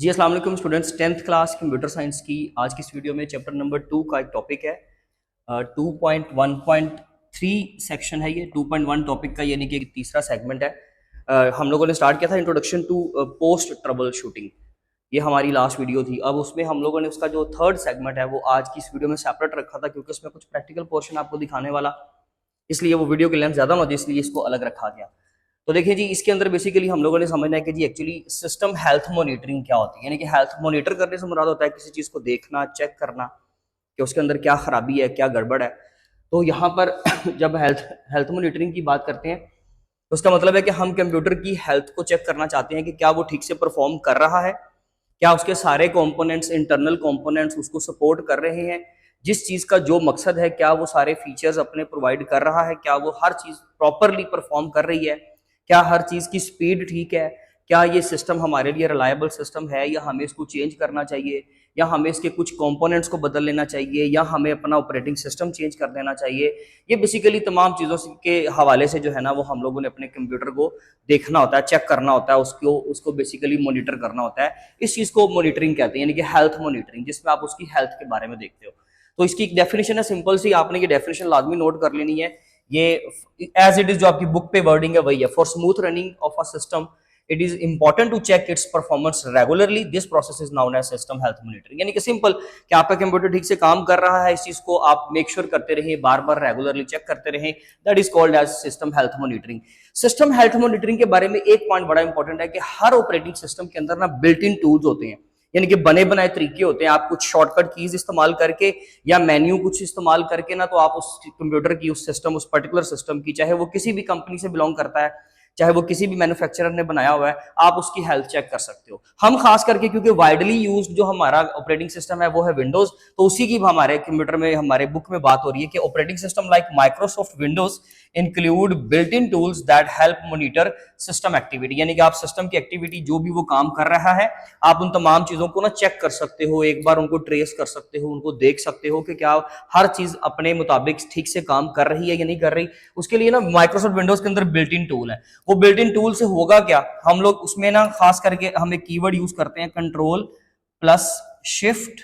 जी अस्सलाम वालेकुम students, 10th class computer science की आज की इस वीडियो में चैप्टर नंबर 2 का एक टॉपिक है। 2.1.3 सेक्शन है ये। 2.1 टॉपिक का यानी कि एक तीसरा सेगमेंट है। हम लोगों ने स्टार्ट किया था introduction to post troubleshooting. ये हमारी लास्ट वीडियो थी। अब उसमें हम लोगों ने उसका जो थर्ड सेगमेंट है वो आज की इस वीडियो में सेपरेट रखा था, क्योंकि उसमें कुछ प्रैक्टिकल पोर्शन आपको दिखाने वाला, इसलिए वो वीडियो की लेंथ ज़्यादा होती है, इसलिए इसको अलग रखा गया। तो देखिए जी, इसके अंदर बेसिकली हम लोगों ने समझना है कि जी एक्चुअली सिस्टम हेल्थ मॉनिटरिंग क्या होती है। यानी कि हेल्थ मॉनिटर करने से मुराद होता है किसी चीज़ को देखना, चेक करना कि उसके अंदर क्या खराबी है, क्या गड़बड़ है। तो यहाँ पर जब हेल्थ हेल्थ मॉनिटरिंग की बात करते हैं तो उसका मतलब है कि हम कंप्यूटर की हेल्थ को चेक करना चाहते हैं कि क्या वो ठीक से परफॉर्म कर रहा है, क्या उसके सारे कंपोनेंट्स, इंटरनल कंपोनेंट्स उसको सपोर्ट कर रहे हैं, जिस चीज़ का जो मकसद है क्या वो सारे फीचर्स अपने प्रोवाइड कर रहा है, क्या वो हर चीज़ प्रॉपरली परफॉर्म कर रही है, क्या हर चीज़ की स्पीड ठीक है, क्या ये सिस्टम हमारे लिए रिलायबल सिस्टम है या हमें इसको चेंज करना चाहिए, या हमें इसके कुछ कंपोनेंट्स को बदल लेना चाहिए, या हमें अपना ऑपरेटिंग सिस्टम चेंज कर देना चाहिए। ये बेसिकली तमाम चीज़ों के हवाले से जो है ना वो हम लोगों ने अपने कंप्यूटर को देखना होता है, चेक करना होता है, उसको उसको बेसिकली मॉनिटर करना होता है। इस चीज़ को मॉनिटरिंग कहते हैं, यानी कि हेल्थ मॉनिटरिंग, जिसमें आप उसकी हेल्थ के बारे में देखते हो। तो इसकी एक डेफिनेशन है सिंपल सी, आपने ये डेफिनेशन लाजमी नोट कर लेनी है। ये एज इट इज जो आपकी बुक पे वर्डिंग है वही है। For smooth running of a system it is important to check its performance regularly, this process is known as system health monitoring. यानी कि सिंपल कि आपका कंप्यूटर ठीक से काम कर रहा है, इस चीज को आप मेक श्योर करते रहे, बार बार रेगुलरली चेक करते रहे, that is called as system health monitoring. System health monitoring के बारे में एक पॉइंट बड़ा इंपॉर्टेंट है कि हर ऑपरेटिंग सिस्टम के अंदर ना बिल्ट इन टूल्स होते हैं, यानी कि बने बनाए तरीके होते हैं। आप कुछ शॉर्टकट कीज इस्तेमाल करके या मेन्यू कुछ इस्तेमाल करके ना तो आप उस कंप्यूटर की, उस सिस्टम, उस पर्टिकुलर सिस्टम की, चाहे वो किसी भी कंपनी से बिलोंग करता है, चाहे वो किसी भी मैन्युफैक्चरर ने बनाया हुआ है, आप उसकी हेल्थ चेक कर सकते हो। हम खास करके क्योंकि वाइडली यूज्ड जो हमारा ऑपरेटिंग सिस्टम है वो है विंडोज, तो उसी की हमारे कंप्यूटर में, हमारे बुक में बात हो रही है कि operating system like Microsoft Windows include built in tools that help monitor system activity. यानी कि आप सिस्टम की एक्टिविटी जो भी वो काम कर रहा है, आप उन तमाम चीजों को ना चेक कर सकते हो, एक बार उनको ट्रेस कर सकते हो, उनको देख सकते हो कि क्या हर चीज अपने मुताबिक ठीक से काम कर रही है या नहीं कर रही। उसके लिए ना माइक्रोसॉफ्ट विंडोज के अंदर बिल्ट इन टूल है। वो बिल्ट इन टूल से होगा क्या, हम लोग उसमें ना खास करके हम एक कीवर्ड यूज करते हैं, control plus shift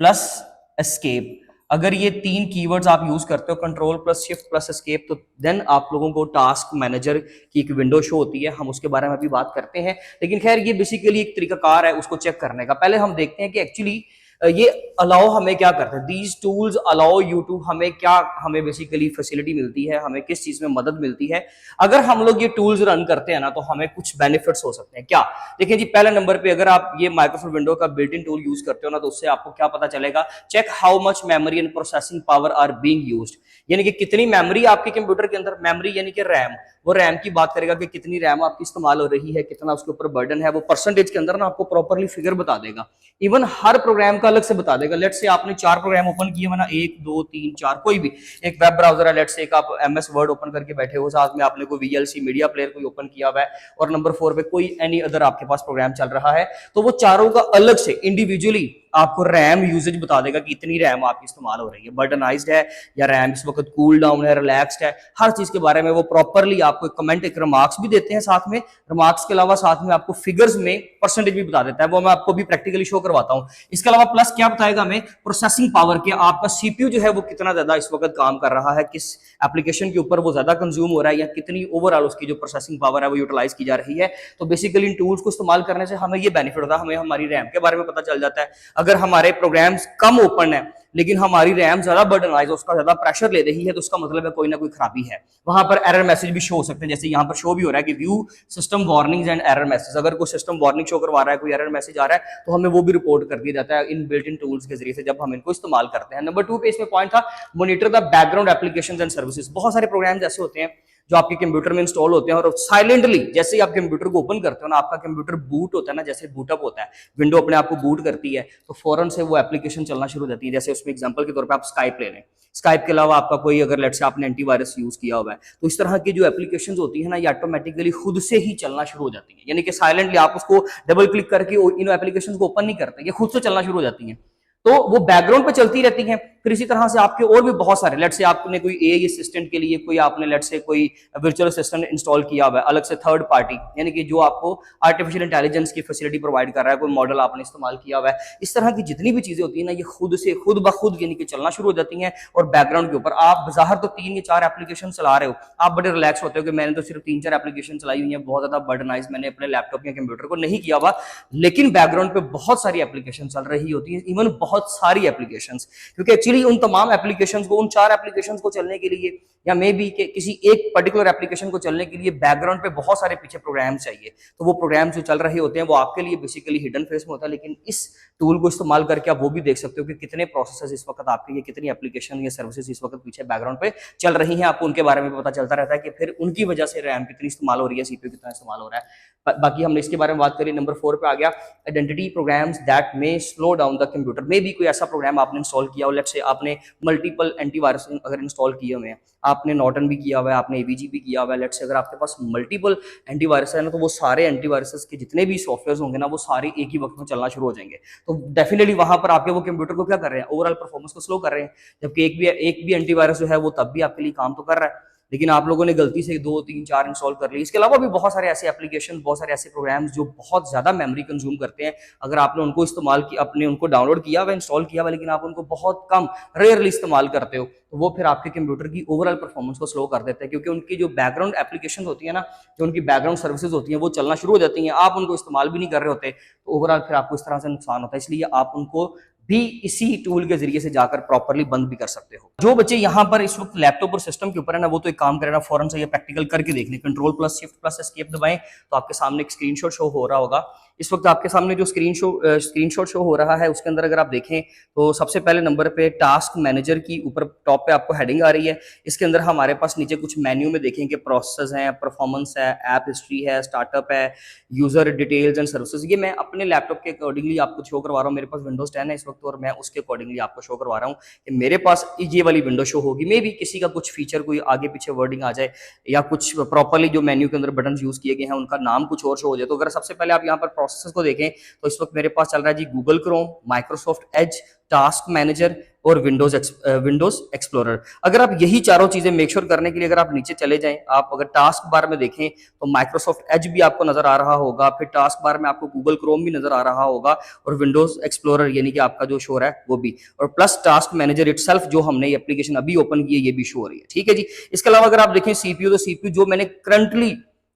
plus escape. अगर ये तीन कीवर्ड्स आप यूज करते हो, control plus shift plus escape, तो देन आप लोगों को टास्क मैनेजर की एक विंडो शो होती है। हम उसके बारे में भी बात करते हैं, लेकिन खैर ये बेसिकली एक तरीकाकार है उसको चेक करने का। पहले हम देखते हैं कि एक्चुअली ये अलाउ हमें क्या करते हैं, these tools allow you to, हमें क्या, हमें बेसिकली फैसिलिटी मिलती है, हमें किस चीज में मदद मिलती है। अगर हम लोग ये टूल्स रन करते हैं ना तो हमें कुछ बेनिफिट्स हो सकते हैं। क्या, देखिए जी, पहले नंबर पे अगर आप ये माइक्रोसॉफ्ट विंडो का बिल्ट इन टूल यूज करते हो ना तो उससे आपको क्या पता चलेगा, check how much memory and processing power are being used. यानी कि कितनी मेमोरी आपके कंप्यूटर के अंदर, मेमोरी यानी कि रैम, वो रैम की बात करेगा कि कितनी रैम आपकी इस्तेमाल हो रही है, कितना उसके ऊपर बर्डन है, वो परसेंटेज के अंदर ना आपको प्रॉपरली फिगर बता देगा। इवन हर प्रोग्राम का अलग से बता देगा। लेट से आपने 4 प्रोग्राम ओपन किए ना, 1 2 3 4, कोई भी एक वेब ब्राउजर है, लेट से एक आप एमएस वर्ड ओपन करके बैठे हो, साथ में आपने कोई वीएलसी मीडिया प्लेयर कोई ओपन किया हुआ है, और नंबर 4 पे कोई एनी अदर आपके पास प्रोग्राम चल रहा है, तो वो चारों का अलग से इंडिविजुअली आपको रैम यूजेज बता देगा कि इतनी रैम आपकी इस्तेमाल हो रही है, बर्डनाइज्ड है या रैम इस वक्त कूल डाउन है, रिलैक्स्ड है, हर चीज के बारे में वो प्रॉपरली आपको एक कमेंट, एक रिमार्क्स भी देते हैं साथ में। रिमार्क्स के अलावा साथ में आपको फिगर्स में परसेंटेज भी बता देता है, वो मैं आपको भी प्रैक्टिकली शो करवाता हूं। इसके अलावा प्लस क्या बताएगा हमें, प्रोसेसिंग पावर, के आपका सीपीयू जो है वो कितना ज्यादा इस वक्त काम कर रहा है, किस एप्लीकेशन के ऊपर वो ज्यादा कंज्यूम हो रहा है, या कितनी ओवरऑल उसकी जो प्रोसेसिंग पावर है वो यूटिलाइज की जा रही है। तो बेसिकली इन टूल्स को इस्तेमाल करने से हमें ये बेनिफिट होता है, हमें हमारी रैम के बारे में पता चल जाता है। अगर हमारे प्रोग्राम्स कम ओपन है लेकिन हमारी रैम ज्यादा बर्डनाइज, उसका ज्यादा प्रेशर ले रही है, तो उसका मतलब है कोई ना कोई खराबी है। वहां पर एरर मैसेज भी शो हो सकते हैं, जैसे यहाँ पर शो भी हो रहा है कि view system warnings and error message. अगर कोई सिस्टम वार्निंग शो करवा रहा है, कोई एरर मैसेज आ रहा है, तो हमें वो भी रिपोर्ट कर दिया जाता है इन बिल्ट इन टूल्स के जरिए से, जब हम इनको इस्तेमाल करते हैं। नंबर 2 पे इसमें पॉइंट था, monitor the background applications and services. बहुत सारे प्रोग्राम्स ऐसे होते हैं जो आपके कंप्यूटर में इंस्टॉल होते हैं और साइलेंटली जैसे ही आप कंप्यूटर को ओपन करते हो ना, आपका कंप्यूटर बूट होता है ना, जैसे बूटअप होता है, विंडो अपने आप को बूट करती है, तो फौरन से वो एप्लीकेशन चलना शुरू हो जाती है। जैसे उसमें एग्जांपल के तौर पे आप स्काइप ले लें, स्काइप के अलावा आपका कोई, अगर लेट से आपने एंटीवायरस यूज किया हुआ है, तो इस तरह की जो एप्लीकेशन होती है ना, ये ऑटोमेटिकली खुद से ही चलना शुरू हो जाती है। यानी कि साइलेंटली आप उसको डबल क्लिक करके इन एप्लीकेशन को ओपन नहीं करते, ये खुद से चलना शुरू हो जाती है। तो वो बैकग्राउंड पे चलती रहती हैं। फिर इसी तरह से आपके और भी बहुत सारे, लेट से आपने कोई एआई असिस्टेंट के लिए कोई आपने लेट से कोई वर्चुअल असिस्टेंट इंस्टॉल किया हुआ है अलग से थर्ड पार्टी, यानी कि जो आपको आर्टिफिशियल इंटेलिजेंस की फैसिलिटी प्रोवाइड कर रहा है, कोई मॉडल आपने इस्तेमाल किया हुआ है। इस तरह की जितनी भी चीजें होती है ना, ये खुद से खुद ब खुद यानी कि चलना शुरू हो जाती हैं। और बैकग्राउंड के ऊपर आप बाहर तो 3 या 4 एप्लीकेशन चला रहे हो, आप बड़े रिलैक्स होते हो कि मैंने तो सिर्फ 3-4 एप्लीकेशन चलाई हुई है, बहुत ज्यादा बर्डनाइज मैंने अपने लैपटॉप या कंप्यूटर को नहीं किया हुआ, लेकिन बैकग्राउंड पे बहुत सारी एप्लीकेशन चल रही होती है, इवन बहुत सारी एप्लीकेशन, क्योंकि एक्चुअली उन तमाम एप्लीकेशन को, उन 4 एप्लीकेशन को चलने के लिए या मे बी के किसी एक पर्टिकुलर एप्लीकेशन को चलने के लिए बैकग्राउंड पे बहुत सारे पीछे प्रोग्राम चाहिए। तो वो प्रोग्राम जो चल रहे होते हैं वो आपके लिए बेसिकली हिडन फेस में होता है, लेकिन इस टूल को इस्तेमाल करके आप वो भी देख सकते हो कि कितने प्रोसेसेस इस वक्त आपके, ये कितनी एप्लीकेशन या सर्विसेज इस वक्त पीछे बैकग्राउंड पे चल रही हैं, आपको उनके बारे में पता चलता रहता है कि फिर उनकी वजह से रैम कितनी इस्तेमाल हो रही है, सीपीयू कितना इस्तेमाल हो रहा है। बाकी हमने इसके बारे में बात करी। नंबर 4 पे आ गया identity programs that may slow down the computer. मे भी कोई ऐसा प्रोग्राम आपने इंस्टॉल किया हो, लेट्स से आपने मल्टीपल एंटीवायरस अगर इंस्टॉल किए हुए हैं, आपने नॉर्टन भी किया हुआ है, आपने एवीजी भी किया हुआ है, लेट्स से अगर आपके पास मल्टीपल एंटीवायरस है ना, तो वो सारे एंटीवायरस के जितने भी सॉफ्टवेयर होंगे ना, वो सारे एक ही वक्त में चलना शुरू हो जाएंगे। तो डेफिनेटली वहां पर आपके वो कंप्यूटर को क्या कर रहे हैं, ओवरऑल परफॉर्मेंस को स्लो कर रहे हैं। जबकि एक भी एंटीवायरस जो है वो तब भी आपके लिए काम तो कर रहा है, लेकिन आप लोगों ने गलती से 2, 3, 4 इंस्टॉल कर ली। इसके अलावा भी बहुत सारे ऐसे एप्लीकेशन, बहुत सारे ऐसे प्रोग्राम्स जो बहुत ज्यादा मेमोरी कंज्यूम करते हैं, अगर आपने उनको इस्तेमाल किया, आपने उनको डाउनलोड किया हुआ, इंस्टॉल किया हुआ, लेकिन आप उनको बहुत कम रेयरली इस्तेमाल करते हो, तो वो फिर आपके कंप्यूटर की ओवरऑल परफॉर्मेंस को स्लो कर देते हैं, क्योंकि उनकी जो बैकग्राउंड एप्लीकेशन होती है ना, जो उनकी बैकग्राउंड सर्विसेज होती हैं, वो चलना शुरू हो जाती हैं, आप उनको इस्तेमाल भी नहीं कर रहे होते, तो ओवरऑल फिर आपको इस तरह से नुकसान होता है। इसलिए आप उनको भी इसी टूल के जरिए से जाकर प्रॉपर्ली बंद भी कर सकते हो। जो बच्चे यहाँ पर इस वक्त लैपटॉप और सिस्टम के ऊपर है ना, वो तो एक काम करें ना, फौरन से ये प्रैक्टिकल करके देख लें। Control plus shift plus escape दबाएं तो आपके सामने एक स्क्रीनशॉट शो हो रहा होगा। इस वक्त आपके सामने जो स्क्रीनशॉट शो हो रहा है, उसके अंदर अगर आप देखें तो सबसे पहले नंबर पे टास्क मैनेजर की ऊपर टॉप पे आपको हेडिंग आ रही है। इसके अंदर हमारे पास नीचे कुछ मेन्यू में देखें कि प्रोसेस है, परफॉर्मेंस है, ऐप हिस्ट्री है, स्टार्टअप है, यूजर डिटेल्स एंड सर्विसेज। ये मैं अपने लैपटॉप के अकॉर्डिंगली आपको शो करवा रहा हूँ। मेरे पास विंडोज 10 है इस वक्त, और मैं उसके अकॉर्डिंगली आपको शो करवा रहा हूँ कि मेरे पास ये वाली विंडो शो होगी। मे भी किसी का कुछ फीचर, कोई आगे पीछे वर्डिंग आ जाए, या कुछ प्रॉपर्ली जो मेन्यू के अंदर बटन यूज किए गए हैं उनका नाम कुछ और शो हो जाए। तो अगर सबसे पहले आप यहाँ पर प्रोसेस को देखें तो इस वक्त मेरे पास चल रहा है जी Google Chrome, Microsoft Edge, task manager और विंडोज एक्सप्लोरर। अगर आप यही चारों चीजें मेक श्योर करने के लिए अगर आप नीचे चले जाएं, आप अगर टास्क बार में देखें तो माइक्रोसॉफ्ट एज भी आपको नजर आ रहा होगा, फिर टास्क बार में आपको गूगल क्रोम भी नजर आ रहा होगा, और विंडोज एक्सप्लोरर यानी कि आपका जो शो रहा है वो भी, और प्लस टास्क मैनेजर इटसेल्फ जो हमने ये एप्लीकेशन अभी ओपन की है ये भी शो हो रही है। ठीक है जी। इसके अलावा अगर आप देखें सीपीयू, तो सीपीयू जो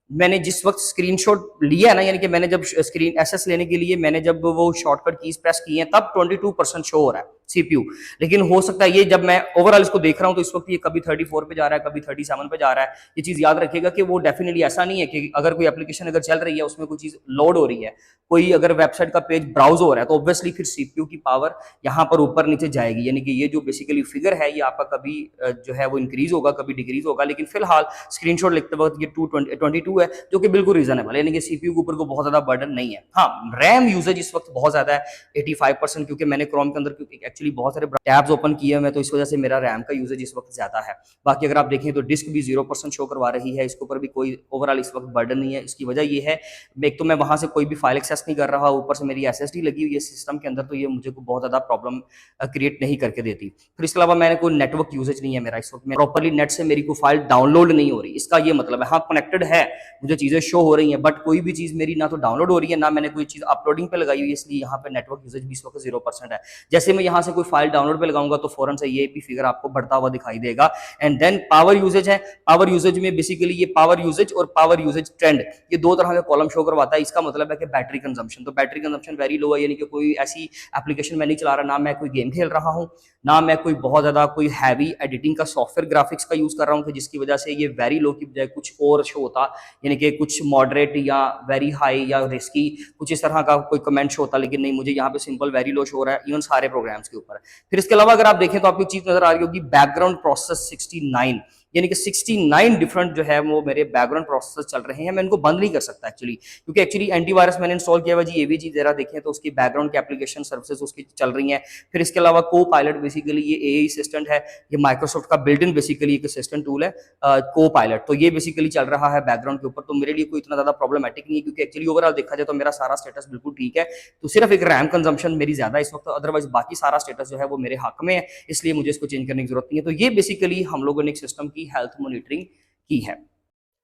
मैंने जिस वक्त स्क्रीनशॉट लिया है ना, यानी कि मैंने जब स्क्रीन एसएस लेने के लिए मैंने जब वो शॉर्टकट कीज प्रेस की हैं, तब 22% शो हो रहा है सीपीयू। लेकिन हो सकता है ये जब मैं ओवरऑल इसको देख रहा हूं तो इस वक्त ये कभी 34 पे जा रहा है, कभी 37 पे जा रहा है। ये चीज याद रखिएगा कि वो डेफिनेटली ऐसा नहीं है कि अगर कोई एप्लीकेशन अगर चल रही है, उसमें कोई चीज लोड हो रही है, कोई अगर वेबसाइट का पेज ब्राउज हो रहा है, तो ऑब्वियसली फिर सीपीयू की पावर यहाँ पर ऊपर नीचे जाएगी। यानी कि ये जो बेसिकली फिगर है ये आपका कभी जो है वो इंक्रीज होगा, कभी डिक्रीज होगा, लेकिन फिलहाल स्क्रीनशॉट लिखते वक्त ये 222 है, जो कि बिल्कुल रीजनेबल है, यानी कि सीपीयू के ऊपर को बहुत ज्यादा बर्डन नहीं है। हाँ, रैम यूजेज इस वक्त बहुत ज्यादा है, 85%, क्योंकि मैंने क्रोम के अंदर एक्चुअली बहुत सारे टैब्स ओपन किए हैं, तो इस वजह से मेरा रैम का यूजेज इस वक्त ज्यादा है। बाकी अगर आप देखें तो डिस्क भी 0% शो करवा रही है, इसके ऊपर भी कोई ओवरऑल इस वक्त बर्डन नहीं है। इसकी वजह ये है, एक तो मैं वहां से कोई भी फाइल एक्सेस नहीं कर रहा, ऊपर से मेरी एसएसडी लगी हुई है सिस्टम के अंदर, तो ये मुझे को बहुत ज्यादा प्रॉब्लम क्रिएट नहीं करके देती। फिर इसके अलावा मैंने कोई नेटवर्क यूजेज नहीं है मेरा इस वक्त, प्रॉपरली नेट से मेरी कोई फाइल डाउनलोड नहीं हो रही। इसका ये मतलब है, हाँ कनेक्टेड है, मुझे चीजें शो हो रही हैं, बट कोई भी चीज मेरी ना तो डाउनलोड हो रही है, ना मैंने कोई चीज अपलोडिंग पे लगाई हुई है, इसलिए यहाँ पे नेटवर्क यूजेज भी इस वक्त 0% है। जैसे मैं यहाँ से कोई फाइल डाउनलोड पे लगाऊंगा तो फौरन से ये भी फिगर आपको बढ़ता हुआ दिखाई देगा। एंड देन पावर यूजेज है, पावर यूजेज में बेसिकली ये पावर यूजेज और पावर यूजेज ट्रेंड, ये दो तरह के कॉलम शो करवाता है। इसका मतलब है कि बैटरी कंजम्पशन, तो बैटरी कंजम्पशन वेरी लो है, यानी कि कोई ऐसी एप्लीकेशन मैं नहीं चला रहा, ना मैं कोई गेम खेल रहा हूँ, ना मैं कोई बहुत ज्यादा कोई हैवी एडिटिंग का सॉफ्टवेयर ग्राफिक्स का यूज कर रहा हूँ, कि जिसकी वजह से ये वेरी लो की बजाय कुछ और शो होता, यानी कि कुछ मॉडरेट या वेरी हाई या रिस्की कुछ इस तरह का कोई कमेंट शो होता, लेकिन नहीं, मुझे यहाँ पे सिंपल वेरी लो शो हो रहा है, इवन सारे प्रोग्राम्स के ऊपर। फिर इसके अलावा अगर आप देखें तो आपको चीज नजर आ रही होगी बैकग्राउंड प्रोसेस 69। यानी कि 69 डिफरेंट जो है वो मेरे बैकग्राउंड प्रोसेस चल रहे हैं, मैं इनको बंद नहीं कर सकता एक्चुअली, क्योंकि एक्चुअली एंटीवायरस मैंने इंस्टॉल किया हुआ जी, ये भी चीज जरा देखें तो उसकी बैकग्राउंड की एप्लीकेशन सर्विसेज उसकी चल रही हैं। फिर इसके अलावा को पायलट बेसिकली ये एआई असिस्टेंट है, ये माइक्रोसॉफ्ट का बिल्ट इन बेसिकली एक असिस्टेंट टूल है को पायलट, तो ये बेसिकली चल रहा है बैकग्राउंड के ऊपर। तो मेरे लिए कोई इतना ज्यादा प्रॉब्लमेटिक नहीं है, क्योंकि एक्चुअली ओवरऑल देखा जाए तो मेरा सारा स्टेटस बिल्कुल ठीक है। तो सिर्फ एक रैम कंजम्पशन मेरी ज्यादा इस वक्त, अदरवाइज बाकी सारा स्टेटस जो है वो मेरे हक में है, इसलिए मुझे इसको चेंज करने की जरूरत नहीं है। तो ये बेसिकली हम लोगों ने एक सिस्टम की हेल्थ मॉनिटरिंग की है।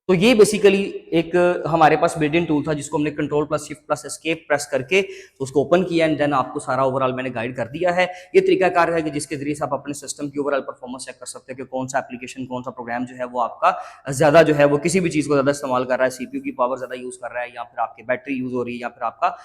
तो ये बेसिकली एक हमारे पास बिल्ट इन टूल था, जिसको हमने control plus shift plus escape press करके तो उसको ओपन किया एंड देन आपको सारा ओवरऑल मैंने गाइड कर दिया है। ये तरीकाकार है कि जिसके जरिए से आप अपने सिस्टम की ओवरऑल परफॉर्मेंस चेक कर सकते हैं कि कौन सा एप्लीकेशन कौन सा प्रोग्राम जो है वो आपका ज्यादा जो है वो किसी भी चीज को ज्यादा इस्तेमाल कर रहा है, सीपीयू की पावर ज्यादा यूज कर रहा है, या फिर आपकी बैटरी यूज हो रही है, या फिर आपका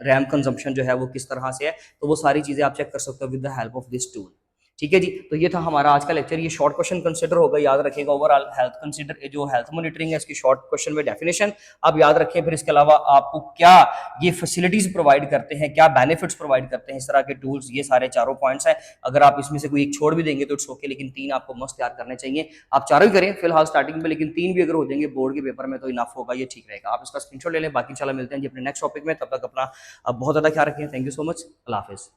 रैम कंजम्पशन जो है वो किस तरह से है। तो वो सारी चीजें आप चेक कर सकते हो with the help of this tool. ठीक है जी, तो ये था हमारा आज का लेक्चर। ये शॉर्ट क्वेश्चन कंसीडर होगा, याद रखिएगा। ओवरऑल हेल्थ कंसीडर जो हेल्थ मॉनिटरिंग है इसकी शॉर्ट क्वेश्चन में डेफिनेशन आप याद रखें। फिर इसके अलावा आपको क्या ये फैसिलिटीज प्रोवाइड करते हैं, क्या बेनिफिट्स प्रोवाइड करते हैं इस तरह के टूल्स, ये सारे चारों पॉइंट्स हैं। अगर आप इसमें से कोई एक छोड़ भी देंगे तो इट्स ओके, लेकिन 3 आपको मस्त याद करने चाहिए। आप चारों ही करें फिलहाल स्टार्टिंग में, लेकिन 3 भी अगर हो जाएंगे बोर्ड के पेपर में तो इनफ होगा, ये ठीक रहेगा। आप इसका स्क्रीनशॉट ले लें। बाकी इंशाल्लाह मिलते हैं जी अपने नेक्स्ट टॉपिक में, तब तक अपना बहुत ज्यादा ख्याल रखें। Thank you so much, Allah Hafiz.